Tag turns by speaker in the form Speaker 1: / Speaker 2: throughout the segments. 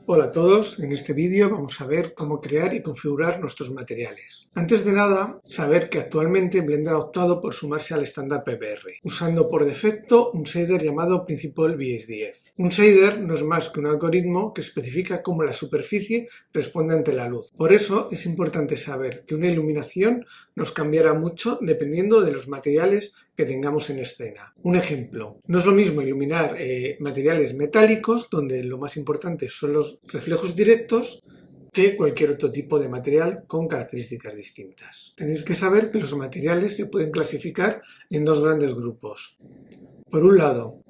Speaker 1: Hola a todos, en este vídeo vamos a ver cómo crear y configurar nuestros materiales. Antes de nada, saber que actualmente Blender ha optado por sumarse al estándar PBR, usando por defecto un shader llamado Principal BSDF. Un shader no es más que un algoritmo que especifica cómo la superficie responde ante la luz. Por eso es importante saber que una iluminación nos cambiará mucho dependiendo de los materiales que tengamos en escena. Un ejemplo, no es lo mismo iluminar materiales metálicos, donde lo más importante son los reflejos directos, que cualquier otro tipo de material con características distintas. Tenéis que saber que los materiales se pueden clasificar en dos grandes grupos. Por un lado,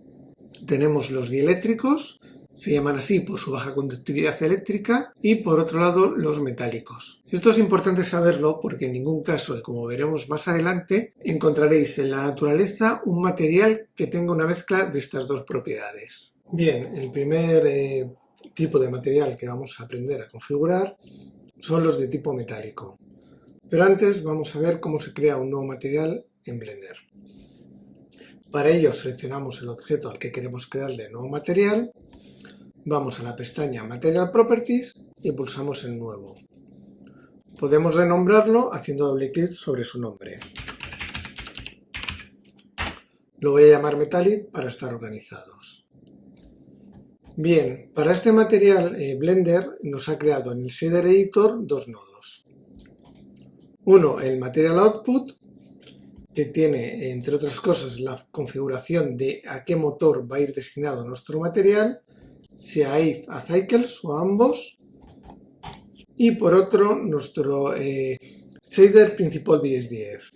Speaker 1: tenemos los dieléctricos, se llaman así por su baja conductividad eléctrica, y por otro lado los metálicos. Esto es importante saberlo porque en ningún caso, y como veremos más adelante, encontraréis en la naturaleza un material que tenga una mezcla de estas dos propiedades. Bien, el primer tipo de material que vamos a aprender a configurar son los de tipo metálico. Pero antes vamos a ver cómo se crea un nuevo material en Blender. Para ello seleccionamos el objeto al que queremos crearle nuevo material, vamos a la pestaña Material Properties y pulsamos en Nuevo. Podemos renombrarlo haciendo doble clic sobre su nombre. Lo voy a llamar Metallic para estar organizados. Bien, para este material Blender nos ha creado en el Shader Editor dos nodos. Uno, el Material Output, que tiene, entre otras cosas, la configuración de a qué motor va a ir destinado nuestro material, sea IF a Cycles o a ambos. Y por otro, nuestro shader Principal BSDF,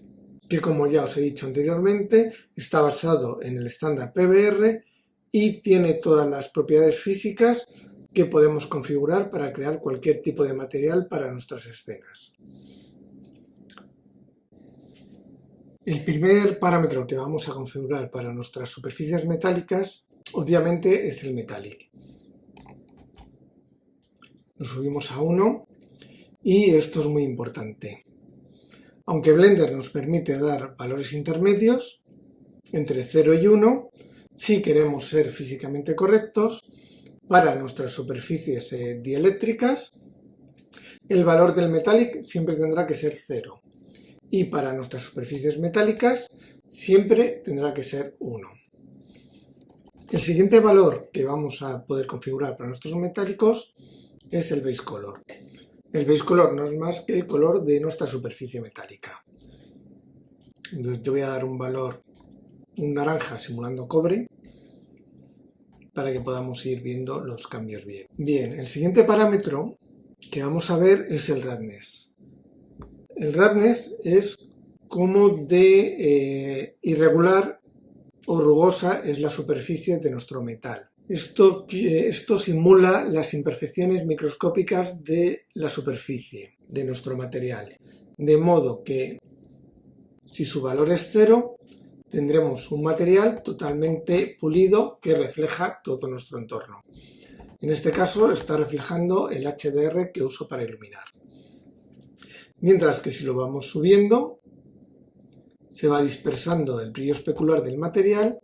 Speaker 1: que como ya os he dicho anteriormente, está basado en el estándar PBR y tiene todas las propiedades físicas que podemos configurar para crear cualquier tipo de material para nuestras escenas. El primer parámetro que vamos a configurar para nuestras superficies metálicas, obviamente, es el Metallic. Lo subimos a 1 y esto es muy importante. Aunque Blender nos permite dar valores intermedios, entre 0 y 1, si queremos ser físicamente correctos, para nuestras superficies dieléctricas, el valor del Metallic siempre tendrá que ser 0. Y para nuestras superficies metálicas siempre tendrá que ser 1. El siguiente valor que vamos a poder configurar para nuestros metálicos es el Base Color. El Base Color no es más que el color de nuestra superficie metálica. Entonces yo voy a dar un valor, un naranja simulando cobre, para que podamos ir viendo los cambios bien. Bien, el siguiente parámetro que vamos a ver es el Roughness. El Roughness es cómo de irregular o rugosa es la superficie de nuestro metal. Esto simula las imperfecciones microscópicas de la superficie de nuestro material. De modo que si su valor es 0, tendremos un material totalmente pulido que refleja todo nuestro entorno. En este caso está reflejando el HDR que uso para iluminar. Mientras que si lo vamos subiendo, se va dispersando el brillo especular del material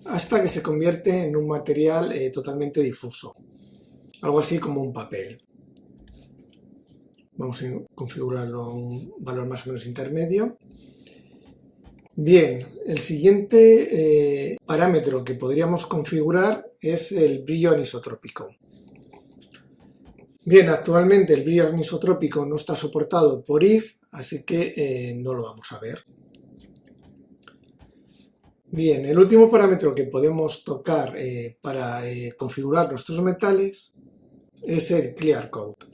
Speaker 1: hasta que se convierte en un material totalmente difuso, algo así como un papel. Vamos a configurarlo a un valor más o menos intermedio. Bien, el siguiente parámetro que podríamos configurar es el brillo anisotrópico. Bien, actualmente el brillo anisotrópico no está soportado por IF, así que no lo vamos a ver. Bien, el último parámetro que podemos tocar para configurar nuestros metales es el Clear Coat.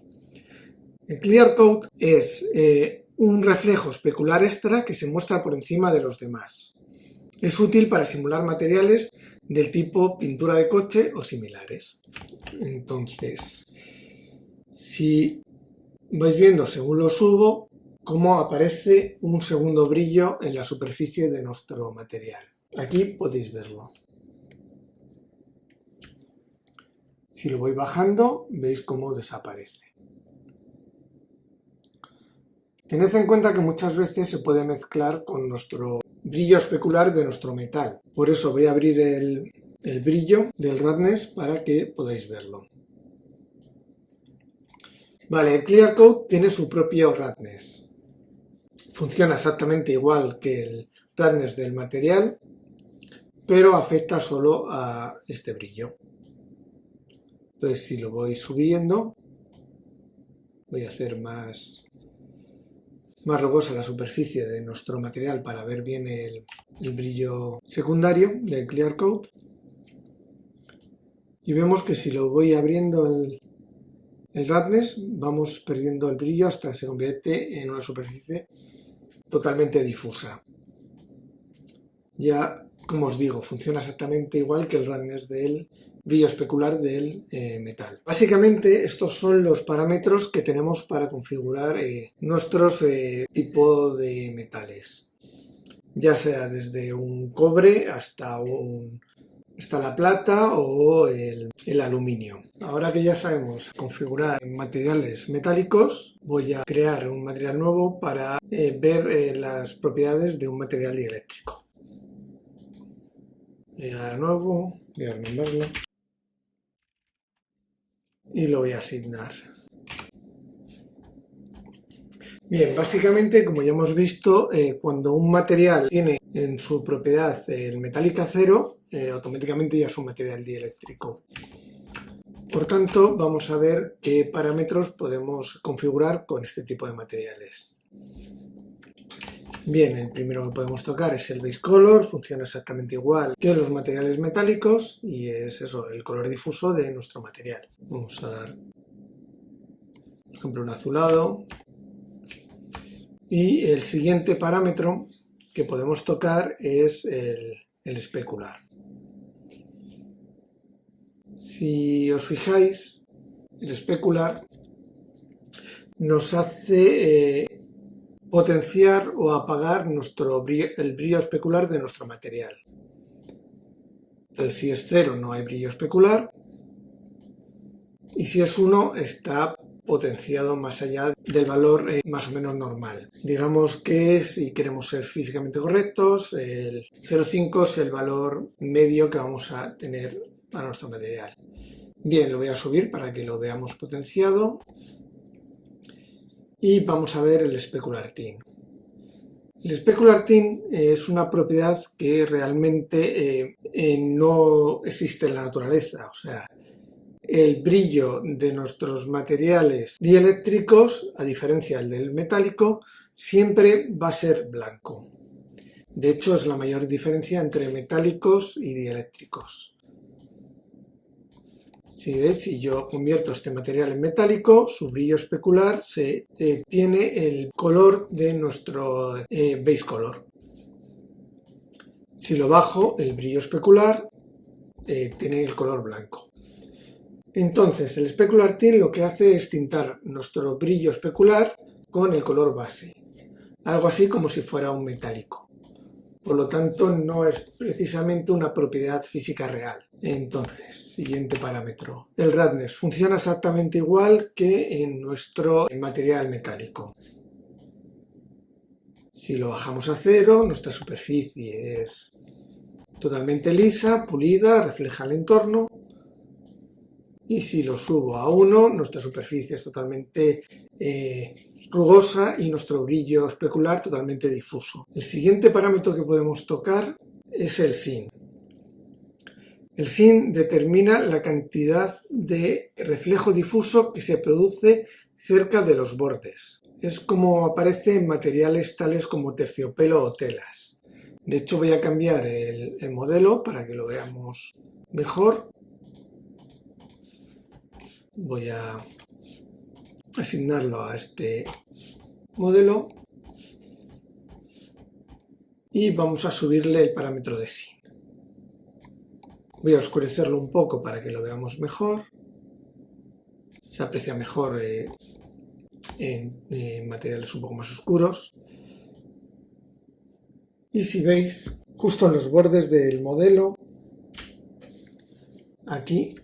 Speaker 1: El Clear Coat es un reflejo especular extra que se muestra por encima de los demás. Es útil para simular materiales del tipo pintura de coche o similares. Entonces, si vais viendo según lo subo, cómo aparece un segundo brillo en la superficie de nuestro material. Aquí podéis verlo. Si lo voy bajando, veis cómo desaparece. Tened en cuenta que muchas veces se puede mezclar con nuestro brillo especular de nuestro metal. Por eso voy a abrir el brillo del Roughness para que podáis verlo. Vale, el Clear Coat tiene su propio roughness. Funciona exactamente igual que el roughness del material, pero afecta solo a este brillo. Entonces, si lo voy subiendo, voy a hacer más rugosa la superficie de nuestro material para ver bien el brillo secundario del Clear Coat. Y vemos que si lo voy abriendo el roughness, vamos perdiendo el brillo hasta que se convierte en una superficie totalmente difusa. Ya, como os digo, funciona exactamente igual que el roughness del brillo especular del metal. Básicamente estos son los parámetros que tenemos para configurar nuestros tipos de metales, ya sea desde un cobre hasta la plata o el aluminio. Ahora que ya sabemos configurar materiales metálicos, voy a crear un material nuevo para ver las propiedades de un material dieléctrico. Voy a dar nuevo, voy a renombrarlo y lo voy a asignar. Bien, básicamente, como ya hemos visto, cuando un material tiene en su propiedad el metálica 0, automáticamente ya es un material dieléctrico. Por tanto, vamos a ver qué parámetros podemos configurar con este tipo de materiales. Bien, el primero que podemos tocar es el base color, funciona exactamente igual que los materiales metálicos y es eso, el color difuso de nuestro material. Vamos a dar, por ejemplo, un azulado. Y el siguiente parámetro que podemos tocar es el especular. Si os fijáis, el especular nos hace potenciar o apagar el brillo especular de nuestro material. Entonces, si es 0 no hay brillo especular y si es 1 está potenciado más allá del valor más o menos normal. Digamos que si queremos ser físicamente correctos, el 0,5 es el valor medio que vamos a tener para nuestro material. Bien, lo voy a subir para que lo veamos potenciado y vamos a ver el specular tint. El specular tint es una propiedad que realmente no existe en la naturaleza, o sea, el brillo de nuestros materiales dieléctricos, a diferencia del metálico, siempre va a ser blanco. De hecho, es la mayor diferencia entre metálicos y dieléctricos. Si veis, si yo convierto este material en metálico, su brillo especular tiene el color de nuestro base color. Si lo bajo, el brillo especular tiene el color blanco. Entonces, el specular tint lo que hace es tintar nuestro brillo especular con el color base, algo así como si fuera un metálico. Por lo tanto, no es precisamente una propiedad física real. Entonces, siguiente parámetro. El roughness funciona exactamente igual que en nuestro material metálico. Si lo bajamos a 0, nuestra superficie es totalmente lisa, pulida, refleja el entorno. Y si lo subo a 1, nuestra superficie es totalmente rugosa y nuestro brillo especular totalmente difuso. El siguiente parámetro que podemos tocar es el sin. El sin determina la cantidad de reflejo difuso que se produce cerca de los bordes. Es como aparece en materiales tales como terciopelo o telas. De hecho, voy a cambiar el modelo para que lo veamos mejor. Voy a asignarlo a este modelo y vamos a subirle el parámetro de sin. Voy a oscurecerlo un poco para que lo veamos mejor. Se aprecia mejor en materiales un poco más oscuros. Y si veis, justo en los bordes del modelo, aquí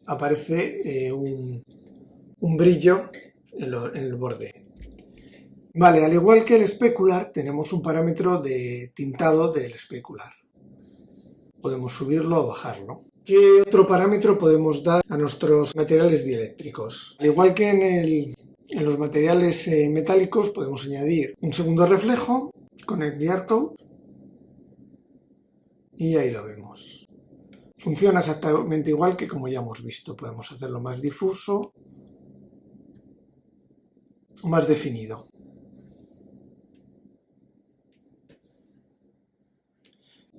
Speaker 1: aparece un brillo en el borde. Vale, al igual que el especular, tenemos un parámetro de tintado del especular. Podemos subirlo o bajarlo. ¿Qué otro parámetro podemos dar a nuestros materiales dieléctricos? Al igual que en los materiales metálicos, podemos añadir un segundo reflejo con el Clearcoat y ahí lo vemos. Funciona exactamente igual que como ya hemos visto. Podemos hacerlo más difuso o más definido.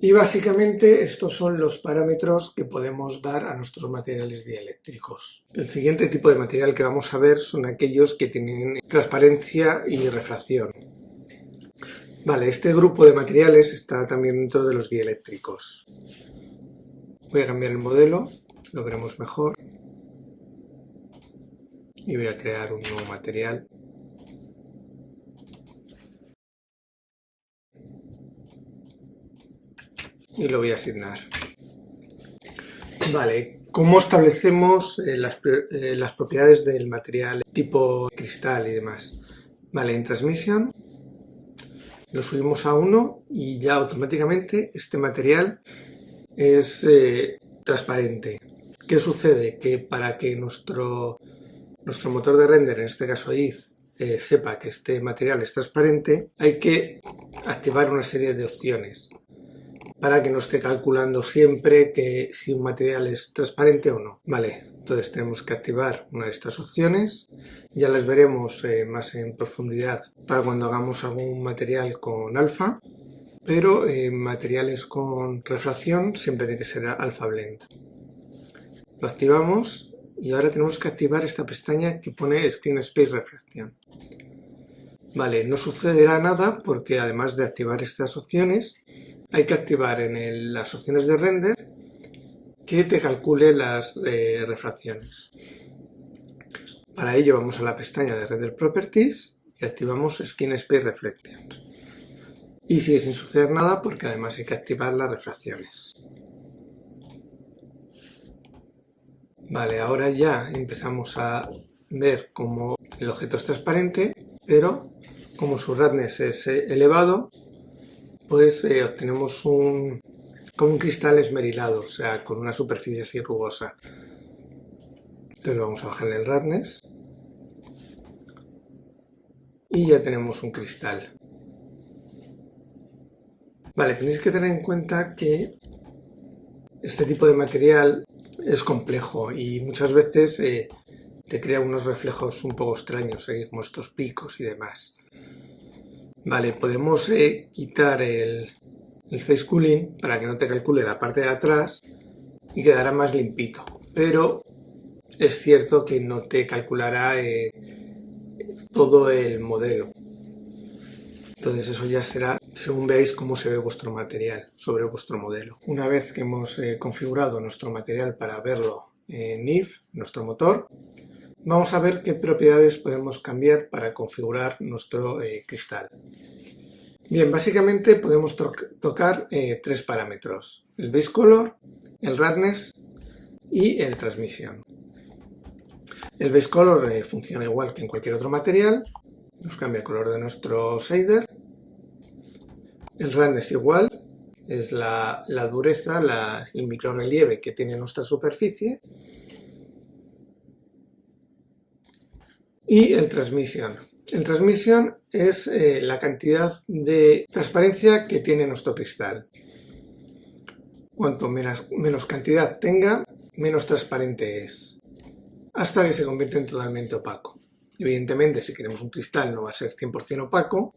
Speaker 1: Y básicamente estos son los parámetros que podemos dar a nuestros materiales dieléctricos. El siguiente tipo de material que vamos a ver son aquellos que tienen transparencia y refracción. Vale, este grupo de materiales está también dentro de los dieléctricos. Voy a cambiar el modelo, lo veremos mejor. Y voy a crear un nuevo material. Y lo voy a asignar. Vale, ¿cómo establecemos las propiedades del material tipo cristal y demás? Vale, en Transmission lo subimos a 1 y ya automáticamente este material es transparente. ¿Qué sucede? Que para que nuestro motor de render, en este caso IF, sepa que este material es transparente, hay que activar una serie de opciones para que no esté calculando siempre que si un material es transparente o no. Vale, entonces tenemos que activar una de estas opciones. Ya las veremos más en profundidad para cuando hagamos algún material con alfa, pero materiales con refracción siempre tiene que ser alfa blend. Lo activamos y ahora tenemos que activar esta pestaña que pone Screen Space Reflection. Vale, no sucederá nada porque además de activar estas opciones, hay que activar en las opciones de render que te calcule las refracciones. Para ello vamos a la pestaña de Render Properties y activamos Screen Space Reflection. Y sigue sin suceder nada porque además hay que activar las refracciones. Vale, ahora ya empezamos a ver cómo el objeto es transparente, pero como su roughness es elevado, pues obtenemos como un cristal esmerilado, o sea, con una superficie así rugosa. Entonces vamos a bajarle el roughness y ya tenemos un cristal. Vale, tenéis que tener en cuenta que este tipo de material es complejo y muchas veces te crea unos reflejos un poco extraños, como estos picos y demás. Vale, podemos quitar el face cooling para que no te calcule la parte de atrás y quedará más limpito, pero es cierto que no te calculará todo el modelo. Entonces eso ya será según veáis cómo se ve vuestro material sobre vuestro modelo. Una vez que hemos configurado nuestro material para verlo en IF, nuestro motor, vamos a ver qué propiedades podemos cambiar para configurar nuestro cristal. Bien, básicamente podemos tocar tres parámetros: el base color, el roughness y el transmission. El base color funciona igual que en cualquier otro material, nos cambia el color de nuestro shader. El roughness igual, es la dureza, el microrelieve que tiene nuestra superficie. Y el transmission. El transmission es la cantidad de transparencia que tiene nuestro cristal. Cuanto menos cantidad tenga, menos transparente es, hasta que se convierte en totalmente opaco. Evidentemente, si queremos un cristal no va a ser 100% opaco,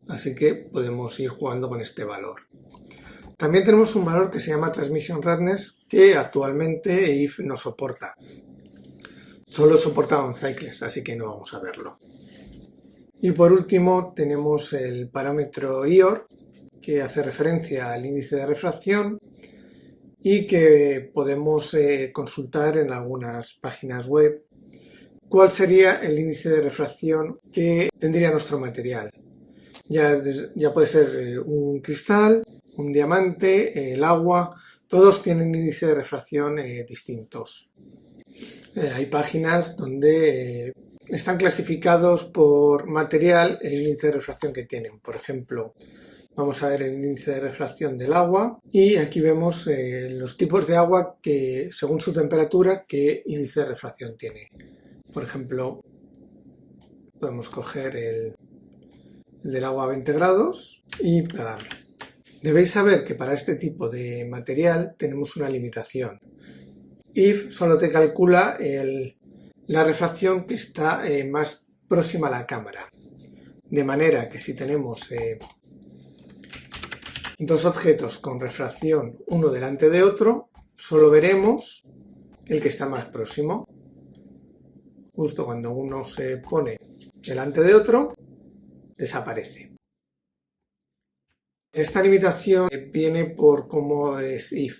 Speaker 1: así que podemos ir jugando con este valor. También tenemos un valor que se llama Transmission Roughness, que actualmente IF no soporta. Solo soporta OnCycles, así que no vamos a verlo. Y por último tenemos el parámetro IOR, que hace referencia al índice de refracción y que podemos consultar en algunas páginas web cuál sería el índice de refracción que tendría nuestro material. Ya puede ser un cristal, un diamante, el agua, todos tienen índice de refracción distintos. Hay páginas donde están clasificados por material el índice de refracción que tienen. Por ejemplo, Vamos a ver el índice de refracción del agua y aquí vemos los tipos de agua que, según su temperatura, qué índice de refracción tiene. Por ejemplo, podemos coger el del agua a 20 grados y pegarlo. Debéis saber que para este tipo de material tenemos una limitación. IF solo te calcula la refracción que está más próxima a la cámara. De manera que si tenemos dos objetos con refracción uno delante de otro, solo veremos el que está más próximo. Justo cuando uno se pone delante de otro, desaparece. Esta limitación viene por cómo es IF.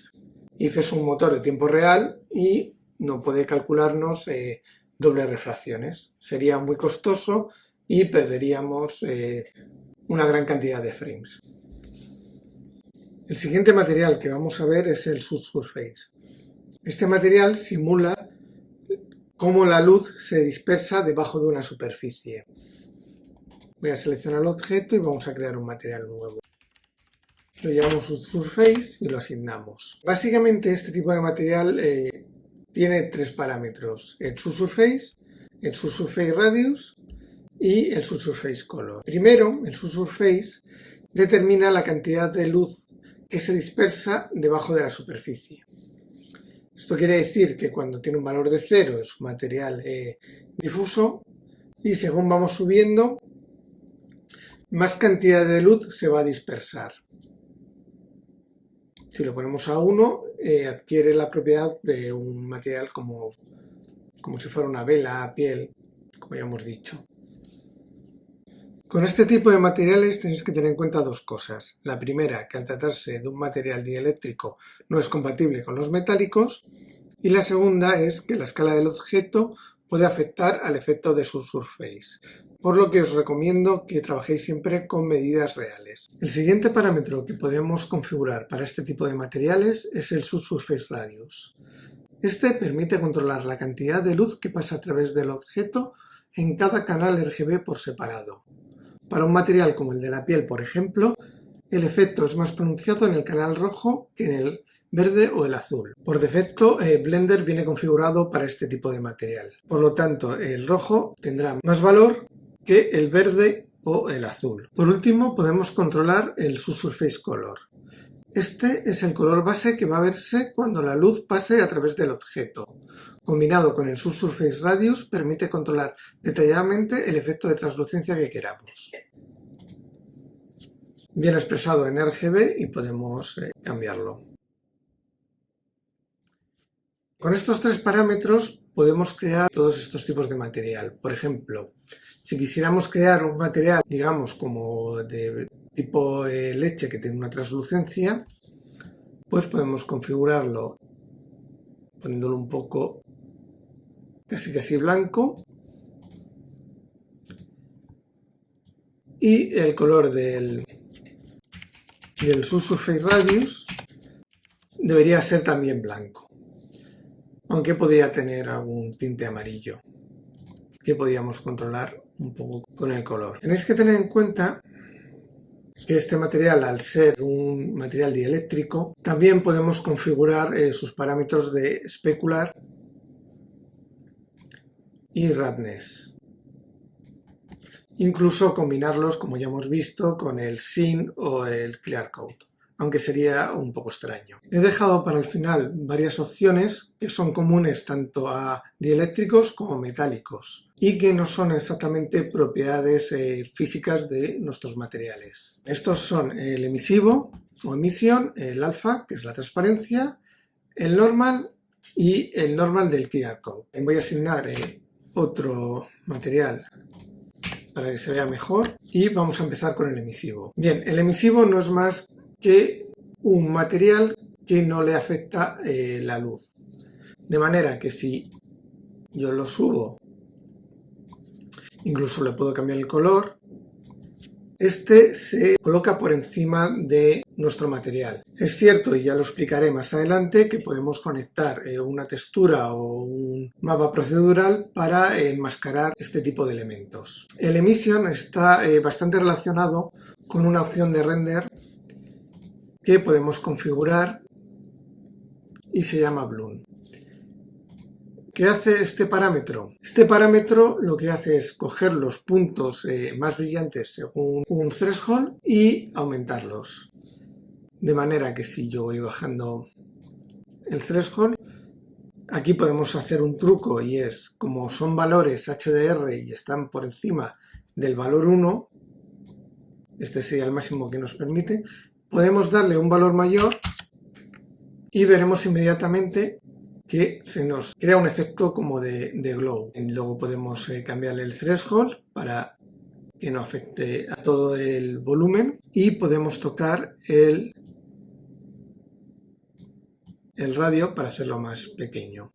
Speaker 1: IF es un motor de tiempo real y no puede calcularnos dobles refracciones. Sería muy costoso y perderíamos una gran cantidad de frames. El siguiente material que vamos a ver es el subsurface. Este material simula cómo la luz se dispersa debajo de una superficie. Voy a seleccionar el objeto y vamos a crear un material nuevo. Lo llamamos subsurface y lo asignamos. Básicamente este tipo de material tiene tres parámetros: el subsurface radius y el subsurface color. Primero, el subsurface determina la cantidad de luz que se dispersa debajo de la superficie. Esto quiere decir que cuando tiene un valor de 0 es un material difuso y según vamos subiendo, más cantidad de luz se va a dispersar. Si lo ponemos a 1, adquiere la propiedad de un material como si fuera una vela, piel, como ya hemos dicho. Con este tipo de materiales tenéis que tener en cuenta dos cosas. La primera, que al tratarse de un material dieléctrico no es compatible con los metálicos. Y la segunda es que la escala del objeto puede afectar al efecto de subsurface, por lo que os recomiendo que trabajéis siempre con medidas reales. El siguiente parámetro que podemos configurar para este tipo de materiales es el subsurface radius. Este permite controlar la cantidad de luz que pasa a través del objeto en cada canal RGB por separado. Para un material como el de la piel, por ejemplo, el efecto es más pronunciado en el canal rojo que en el verde o el azul. Por defecto, Blender viene configurado para este tipo de material. Por lo tanto, el rojo tendrá más valor que el verde o el azul. Por último, podemos controlar el subsurface color. Este es el color base que va a verse cuando la luz pase a través del objeto. Combinado con el subsurface radius, permite controlar detalladamente el efecto de translucencia que queramos. Bien expresado en RGB y podemos cambiarlo. Con estos tres parámetros podemos crear todos estos tipos de material. Por ejemplo, si quisiéramos crear un material, digamos, como de tipo leche que tiene una translucencia, pues podemos configurarlo poniéndolo un poco casi blanco. Y el color del subsurface radius debería ser también blanco, aunque podría tener algún tinte amarillo que podríamos controlar un poco con el color. Tenéis que tener en cuenta que este material, al ser un material dieléctrico, también podemos configurar sus parámetros de specular y roughness. Incluso combinarlos, como ya hemos visto, con el Sheen o el Clear Coat, aunque sería un poco extraño. He dejado para el final varias opciones que son comunes tanto a dieléctricos como metálicos y que no son exactamente propiedades físicas de nuestros materiales. Estos son el emisivo o emisión, el alfa, que es la transparencia, el normal y el normal del Clear Coat. Voy a asignar otro material para que se vea mejor y vamos a empezar con el emisivo. Bien, el emisivo no es más que un material que no le afecta la luz. De manera que si yo lo subo, incluso le puedo cambiar el color, este se coloca por encima de nuestro material. Es cierto, y ya lo explicaré más adelante, que podemos conectar una textura o un mapa procedural para enmascarar este tipo de elementos. El emission está bastante relacionado con una opción de render que podemos configurar y se llama Bloom. ¿Qué hace este parámetro? Este parámetro lo que hace es coger los puntos más brillantes según un threshold y aumentarlos. De manera que si yo voy bajando el threshold, aquí podemos hacer un truco y es, como son valores HDR y están por encima del valor 1, este sería el máximo que nos permite, podemos darle un valor mayor y veremos inmediatamente que se nos crea un efecto como de glow. Luego podemos cambiarle el threshold para que no afecte a todo el volumen y podemos tocar el radio para hacerlo más pequeño.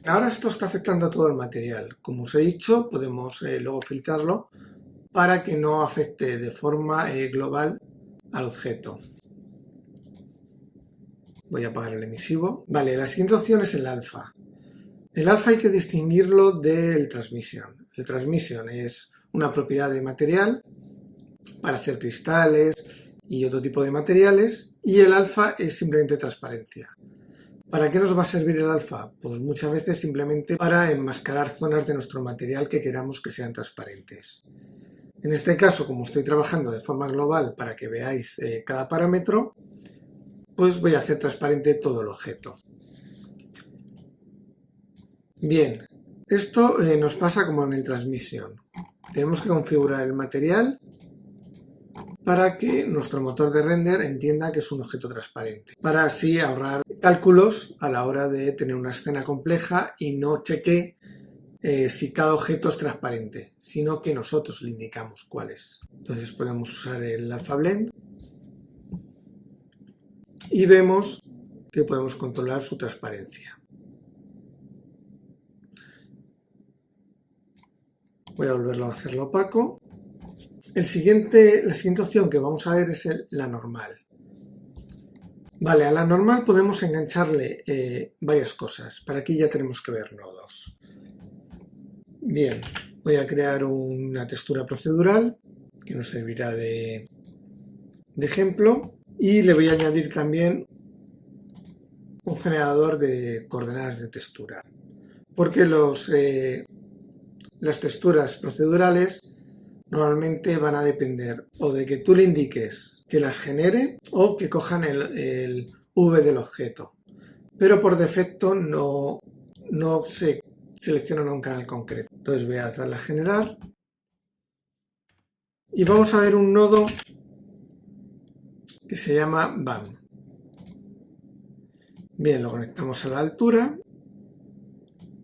Speaker 1: Ahora esto está afectando a todo el material. Como os he dicho, podemos luego filtrarlo para que no afecte de forma global al objeto. Voy a apagar el emisivo. Vale, la siguiente opción es el alfa. El alfa hay que distinguirlo del transmission. El transmission es una propiedad de material para hacer cristales y otro tipo de materiales, y el alfa es simplemente transparencia. ¿Para qué nos va a servir el alfa? Pues muchas veces simplemente para enmascarar zonas de nuestro material que queramos que sean transparentes. En este caso, como estoy trabajando de forma global para que veáis cada parámetro, pues voy a hacer transparente todo el objeto. Bien, esto nos pasa como en el transmission. Tenemos que configurar el material para que nuestro motor de render entienda que es un objeto transparente, para así ahorrar cálculos a la hora de tener una escena compleja y no cheque si cada objeto es transparente, sino que nosotros le indicamos cuál es. Entonces podemos usar el Alpha Blend y vemos que podemos controlar su transparencia. Voy a volverlo a hacerlo opaco. La siguiente opción que vamos a ver es la normal. Vale, a la normal podemos engancharle varias cosas. Para aquí ya tenemos que ver nodos. Bien, voy a crear una textura procedural que nos servirá de ejemplo. Y le voy a añadir también un generador de coordenadas de textura, porque las texturas procedurales normalmente van a depender o de que tú le indiques que las genere o que cojan el V del objeto, pero por defecto no se seleccionan un canal concreto. Entonces voy a darle a generar y vamos a ver un nodo que se llama BAM. Bien, lo conectamos a la altura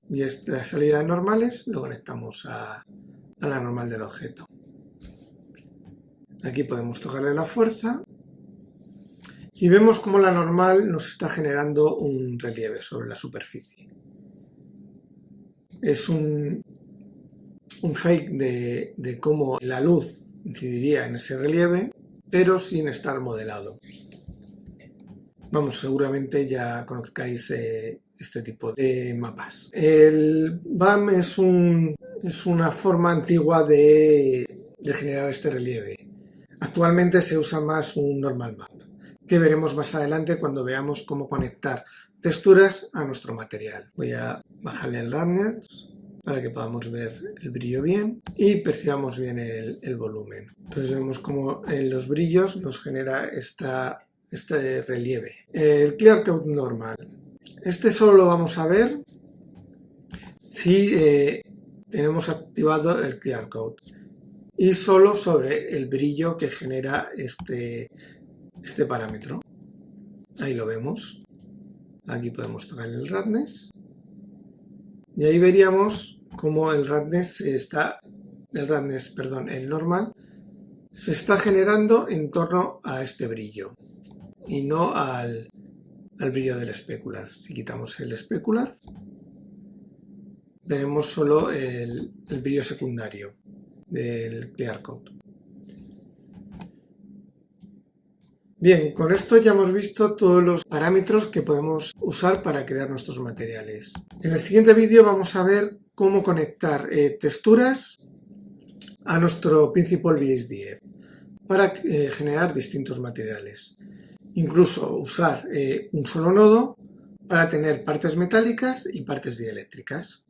Speaker 1: y estas salidas normales lo conectamos a la normal del objeto. Aquí podemos tocarle la fuerza y vemos cómo la normal nos está generando un relieve sobre la superficie. Es un fake de cómo la luz incidiría en ese relieve, pero sin estar modelado. Vamos, seguramente ya conozcáis este tipo de mapas. El BAM es una forma antigua de generar este relieve. Actualmente se usa más un normal map, que veremos más adelante cuando veamos cómo conectar texturas a nuestro material. Voy a bajarle el roughness para que podamos ver el brillo bien y percibamos bien el volumen. Entonces vemos cómo en los brillos nos genera este relieve. El Clear Coat normal. Este solo lo vamos a ver si tenemos activado el Clear Coat y solo sobre el brillo que genera este parámetro. Ahí lo vemos. Aquí podemos tocar el roughness y ahí veríamos cómo el normal se está generando en torno a este brillo y no al brillo del specular. Si quitamos el specular, veremos solo el brillo secundario del Clear Coat. Bien, con esto ya hemos visto todos los parámetros que podemos usar para crear nuestros materiales. En el siguiente vídeo vamos a ver cómo conectar texturas a nuestro Principal VSDF. para generar distintos materiales. Incluso usar un solo nodo para tener partes metálicas y partes dieléctricas.